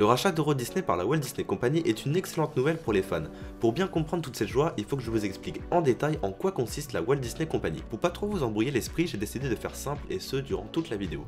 Le rachat d'Euro Disney par la Walt Disney Company est une excellente nouvelle pour les fans. Pour bien comprendre toute cette joie, il faut que je vous explique en détail en quoi consiste la Walt Disney Company. Pour pas trop vous embrouiller l'esprit, j'ai décidé de faire simple et ce durant toute la vidéo.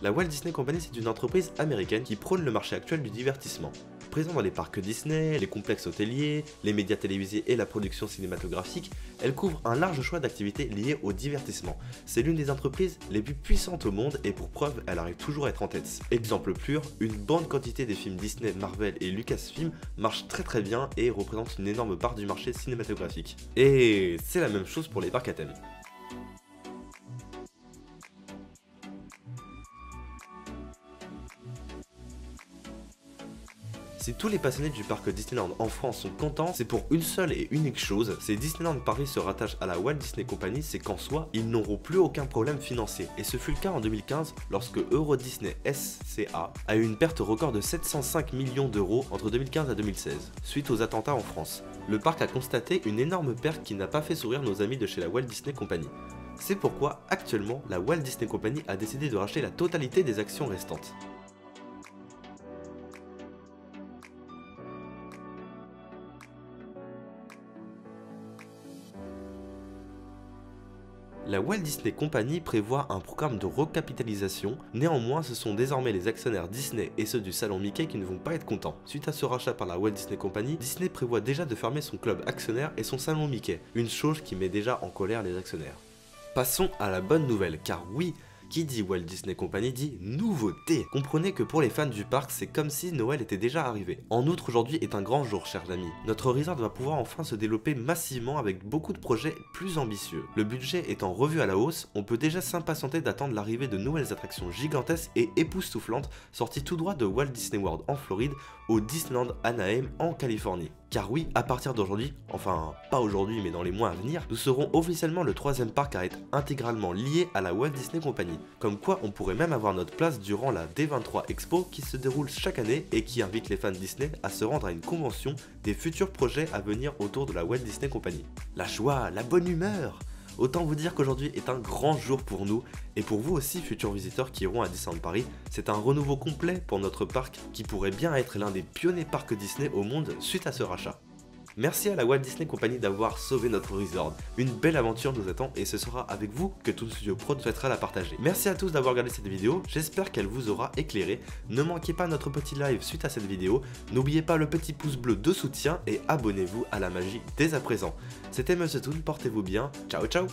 La Walt Disney Company, c'est une entreprise américaine qui prône le marché actuel du divertissement. Présente dans les parcs Disney, les complexes hôteliers, les médias télévisés et la production cinématographique, elle couvre un large choix d'activités liées au divertissement. C'est l'une des entreprises les plus puissantes au monde et pour preuve, elle arrive toujours à être en tête. Exemple pur, une bonne quantité des films Disney, Marvel et Lucasfilm marche très bien et représente une énorme part du marché cinématographique. Et c'est la même chose pour les parcs à thème. Si tous les passionnés du parc Disneyland en France sont contents, c'est pour une seule et unique chose, si Disneyland Paris se rattache à la Walt Disney Company, c'est qu'en soi, ils n'auront plus aucun problème financier. Et ce fut le cas en 2015, lorsque Euro Disney SCA a eu une perte record de 705 millions d'euros entre 2015 et 2016, suite aux attentats en France. Le parc a constaté une énorme perte qui n'a pas fait sourire nos amis de chez la Walt Disney Company. C'est pourquoi, actuellement, la Walt Disney Company a décidé de racheter la totalité des actions restantes. La Walt Disney Company prévoit un programme de recapitalisation, néanmoins ce sont désormais les actionnaires Disney et ceux du salon Mickey qui ne vont pas être contents. Suite à ce rachat par la Walt Disney Company, Disney prévoit déjà de fermer son club actionnaire et son salon Mickey, une chose qui met déjà en colère les actionnaires. Passons à la bonne nouvelle, car oui, qui dit Walt Disney Company dit nouveauté. Comprenez que pour les fans du parc, c'est comme si Noël était déjà arrivé. En outre, aujourd'hui est un grand jour, chers amis. Notre resort va pouvoir enfin se développer massivement avec beaucoup de projets plus ambitieux. Le budget étant revu à la hausse, on peut déjà s'impatienter d'attendre l'arrivée de nouvelles attractions gigantesques et époustouflantes sorties tout droit de Walt Disney World en Floride au Disneyland Anaheim en Californie. Car oui, à partir d'aujourd'hui, enfin pas aujourd'hui mais dans les mois à venir, nous serons officiellement le troisième parc à être intégralement lié à la Walt Disney Company. Comme quoi on pourrait même avoir notre place durant la D23 Expo qui se déroule chaque année et qui invite les fans Disney à se rendre à une convention des futurs projets à venir autour de la Walt Disney Company. La joie, la bonne humeur! Autant vous dire qu'aujourd'hui est un grand jour pour nous et pour vous aussi futurs visiteurs qui iront à Disneyland Paris, c'est un renouveau complet pour notre parc qui pourrait bien être l'un des pionniers parcs Disney au monde suite à ce rachat. Merci à la Walt Disney Company d'avoir sauvé notre resort. Une belle aventure nous attend et ce sera avec vous que Toon Studio Prod souhaitera la partager. Merci à tous d'avoir regardé cette vidéo, j'espère qu'elle vous aura éclairé. Ne manquez pas notre petit live suite à cette vidéo, n'oubliez pas le petit pouce bleu de soutien et abonnez-vous à la magie dès à présent. C'était Monsieur Toon, portez-vous bien, ciao ciao.